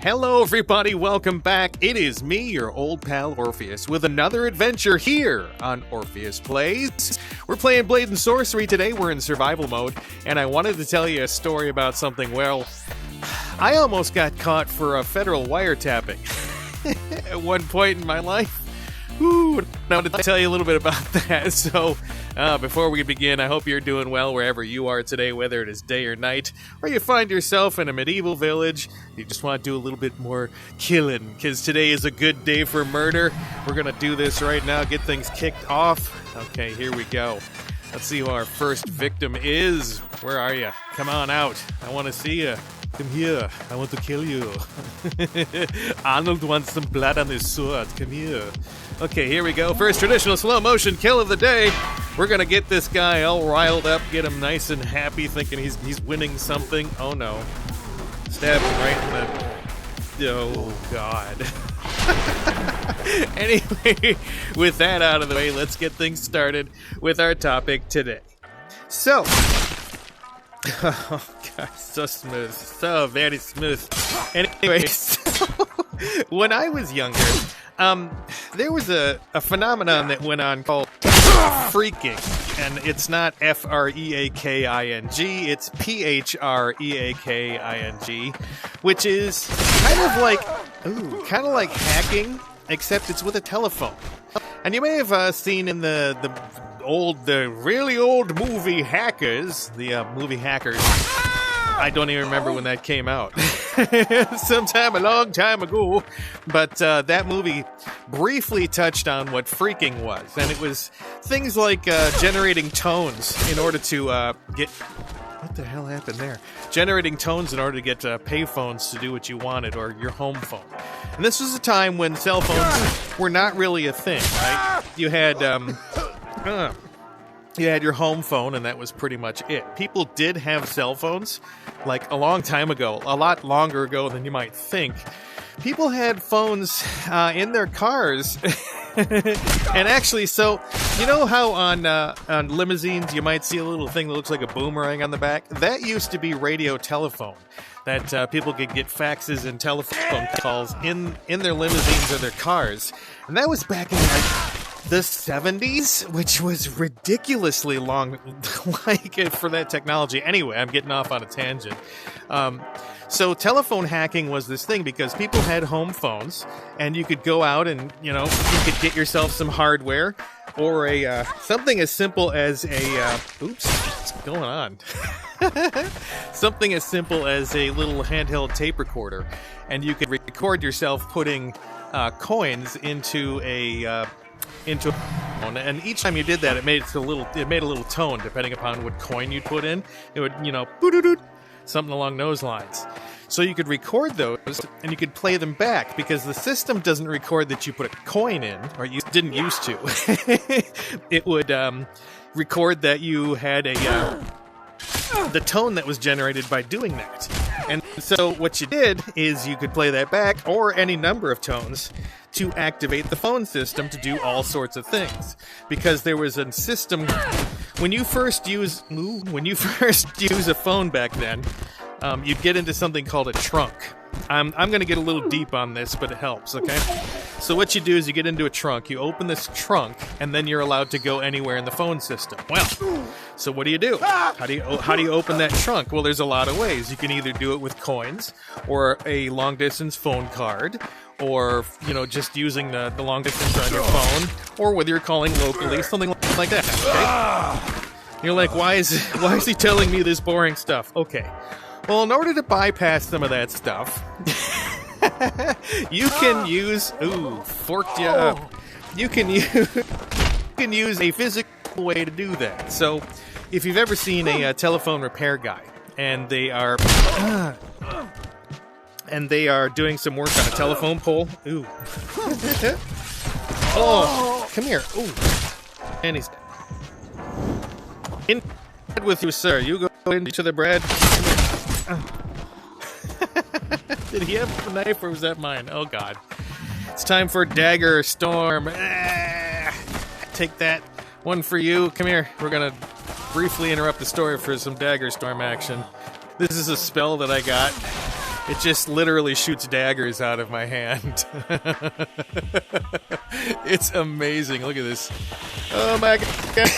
Hello everybody, welcome back. It is me, your old pal Orpheus, with another adventure here on Orpheus Plays. We're playing Blade and Sorcery today. We're in survival mode, and I wanted to tell you a story about something. Well, I almost got caught for a federal wiretapping at one point in my life. Ooh, I wanted to tell you a little bit about that. So, before we begin, I hope you're doing well wherever you are today, whether it is day or night, or you find yourself in a medieval village. You just want to do a little bit more killing, because today is a good day for murder. We're going to do this right now, get things kicked off. Okay, here we go. Let's see who our first victim is. Where are you? Come on out. I want to see you. Come here. I want to kill you. Arnold wants some blood on his sword. Come here. Okay, here we go. First traditional slow motion kill of the day. We're going to get this guy all riled up, get him nice and happy, thinking he's winning something. Oh, no. Stab him right in the... Oh, God. Anyway, with that out of the way, let's get things started with our topic today. So... Oh, God, so smooth. So very smooth. Anyways, when I was younger, there was a phenomenon that went on called Phreaking. And it's not F-R-E-A-K-I-G, it's P-H-R-E-A-K-I-N-G, which is kind of like hacking, except it's with a telephone. And you may have seen in the really old movie Hackers, movie Hackers. I don't even remember when that came out. Sometime a long time ago. But that movie briefly touched on what phreaking was. And it was things like generating tones in order to get... What the hell happened there? Generating tones in order to get payphones to do what you wanted, or your home phone. And this was a time when cell phones were not really a thing, right? You had your home phone, and that was pretty much it. People did have cell phones, like a long time ago, a lot longer ago than you might think. People had phones in their cars. And actually, so you know how on limousines you might see a little thing that looks like a boomerang on the back? That used to be radio telephone. That people could get faxes and telephone calls in their limousines or their cars. And that was back in the 70s, which was ridiculously long for that technology. Anyway, I'm getting off on a tangent. So telephone hacking was this thing because people had home phones, and you could go out and, you could get yourself some hardware, or something as simple as oops, what's going on? Something as simple as a little handheld tape recorder, and you could record yourself putting coins into a phone, and each time you did that, it made a little tone depending upon what coin you put in. It would, boo-doo-doo, something along those lines. So you could record those, and you could play them back, because the system doesn't record that you put a coin in, or you didn't used to. It would record that you had the tone that was generated by doing that. And so what you did is you could play that back, or any number of tones, to activate the phone system to do all sorts of things. Because there was a system when you first use a phone back then, you'd get into something called a trunk. I'm going to get a little deep on this, but it helps, okay? So what you do is you get into a trunk, you open this trunk, and then you're allowed to go anywhere in the phone system. Well, so what do you do? How do you open that trunk? Well, there's a lot of ways. You can either do it with coins, or a long-distance phone card, or, just using the long distance on your phone, or whether you're calling locally, something like that, okay? You're like, why is he telling me this boring stuff? Okay. Well, in order to bypass some of that stuff, you can use... Ooh, forked you up. You can use a physical way to do that. So, if you've ever seen a telephone repair guy, and they are doing some work on a telephone pole... Ooh. Oh, come here. Ooh. And he's... In with you, sir. You go into the bread. Did he have a knife, or was that mine? Oh, God. It's time for Dagger Storm. Take that. One for you. Come here. We're going to briefly interrupt the story for some Dagger Storm action. This is a spell that I got It just literally shoots daggers out of my hand. It's amazing. Look at this. Oh my God.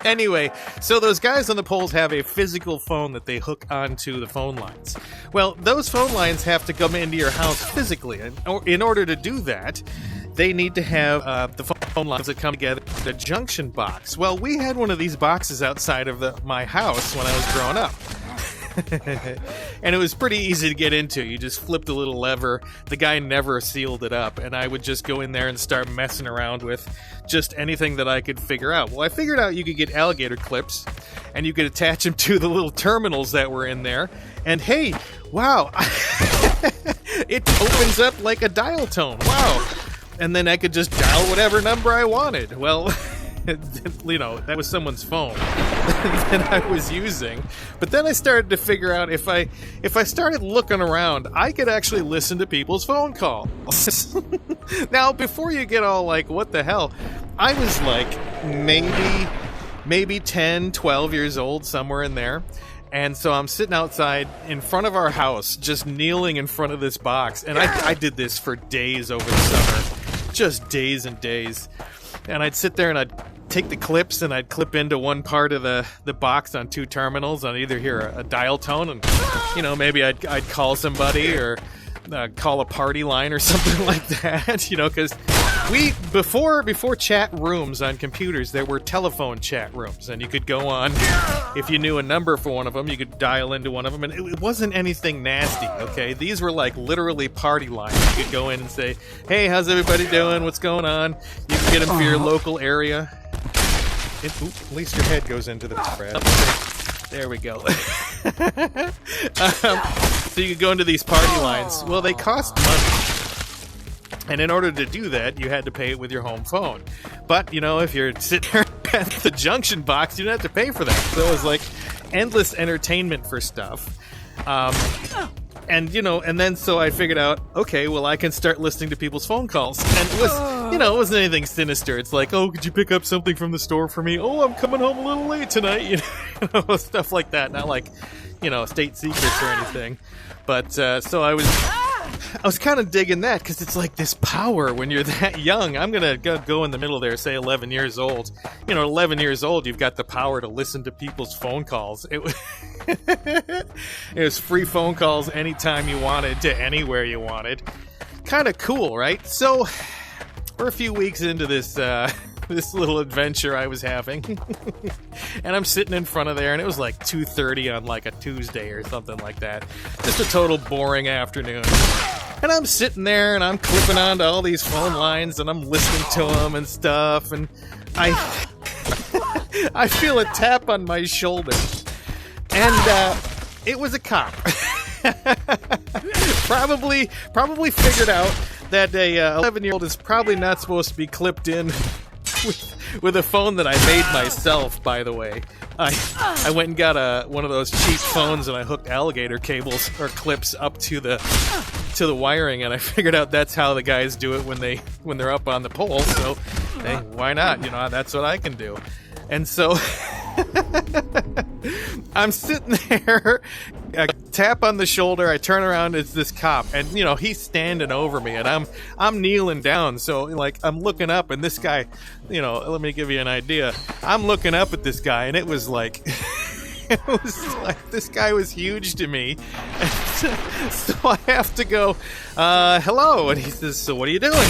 Anyway, so those guys on the poles have a physical phone that they hook onto the phone lines. Well, those phone lines have to come into your house physically. And in order to do that, they need to have the phone lines that come together in a junction box. Well, we had one of these boxes outside of my house when I was growing up. And it was pretty easy to get into. You just flipped a little lever. The guy never sealed it up, and I would just go in there and start messing around with just anything that I could figure out. Well, I figured out you could get alligator clips, and you could attach them to the little terminals that were in there, and hey, wow, it opens up like a dial tone. Wow. And then I could just dial whatever number I wanted. Well, you know, that was someone's phone that I was using. But then I started to figure out if I started looking around, I could actually listen to people's phone calls. Now, before you get all like, what the hell? I was like maybe 10, 12 years old, somewhere in there. And so I'm sitting outside in front of our house, just kneeling in front of this box. And I did this for days over the summer. Just days and days. And I'd sit there and I'd take the clips and I'd clip into one part of the box on two terminals. I'd either hear a dial tone and, you know, maybe I'd call somebody or call a party line or something like that, you know, because before chat rooms on computers, there were telephone chat rooms, and you could go on, if you knew a number for one of them, you could dial into one of them, and it wasn't anything nasty, okay? These were like literally party lines. You could go in and say, hey, how's everybody doing? What's going on? You can get them for your local area. At least your head goes into the thread. There we go. So you could go into these party lines. Well, they cost money. And in order to do that, you had to pay it with your home phone. But, you know, if you're sitting there at the junction box, you don't have to pay for that. So it was like endless entertainment for stuff. And, you know, and then so I figured out, okay, well, I can start listening to people's phone calls. And it was, you know, it wasn't anything sinister. It's like, oh, could you pick up something from the store for me? Oh, I'm coming home a little late tonight. You know, stuff like that. Not like, you know, state secrets or anything. But so I was kind of digging that, because it's like this power when you're that young. I'm going to go in the middle there, say 11 years old. You know, 11 years old, you've got the power to listen to people's phone calls. It was free phone calls anytime you wanted to anywhere you wanted. Kind of cool, right? So we're a few weeks into this this little adventure I was having. And I'm sitting in front of there, and it was like 2:30 on like a Tuesday or something like that. Just a total boring afternoon. And I'm sitting there, and I'm clipping onto all these phone lines, and I'm listening to them and stuff, and I feel a tap on my shoulder. And it was a cop. Probably figured out that a 11-year-old is probably not supposed to be clipped in with a phone that I made myself, by the way. I went and got one of those cheap phones, and I hooked alligator cables or clips up to the wiring, and I figured out that's how the guys do it when they're up on the pole. So, hey, why not? You know, that's what I can do. And so I'm sitting there, I tap on the shoulder, I turn around, it's this cop, and you know, he's standing over me, and I'm kneeling down, so like I'm looking up, and this guy, you know, let me give you an idea. I'm looking up at this guy, and it was like this guy was huge to me. And so I have to go, hello, and he says, so what are you doing?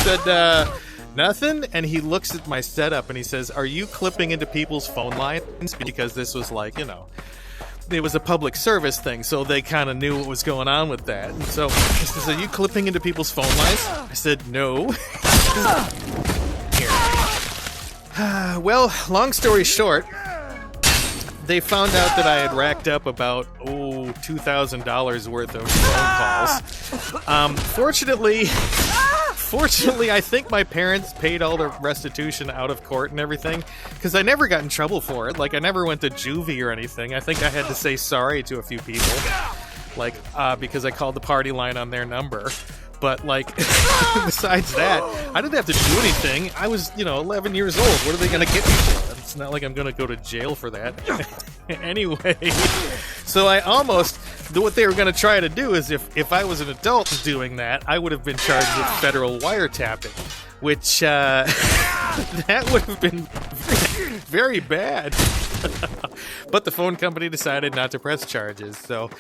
Said, nothing. And he looks at my setup and he says, are you clipping into people's phone lines? Because this was like, you know, it was a public service thing, so they kind of knew what was going on with that. And so he says, are you clipping into people's phone lines? I said, no. Here. Well, long story short, they found out that I had racked up about, $2,000 worth of phone calls. Fortunately, I think my parents paid all the restitution out of court and everything, because I never got in trouble for it. Like, I never went to juvie or anything. I think I had to say sorry to a few people, like, because I called the party line on their number. But, like, besides that, I didn't have to do anything. I was, 11 years old. What are they going to get me for? And It's not like I'm going to go to jail for that. Anyway, so what they were going to try to do is if I was an adult doing that, I would have been charged with federal wiretapping, which that would have been very bad. But the phone company decided not to press charges. So,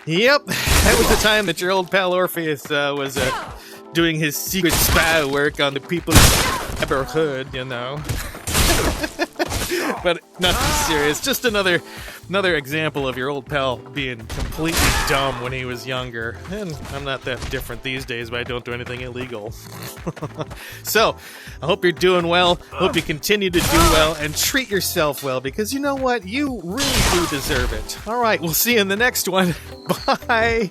yep, that was the time that your old pal Orpheus was doing his secret spy work on the people neighborhood, you know. But nothing serious. Just another example of your old pal being completely dumb when he was younger. And I'm not that different these days, but I don't do anything illegal. So, I hope you're doing well. Hope you continue to do well and treat yourself well, because you know what? You really do deserve it. All right, we'll see you in the next one. Bye.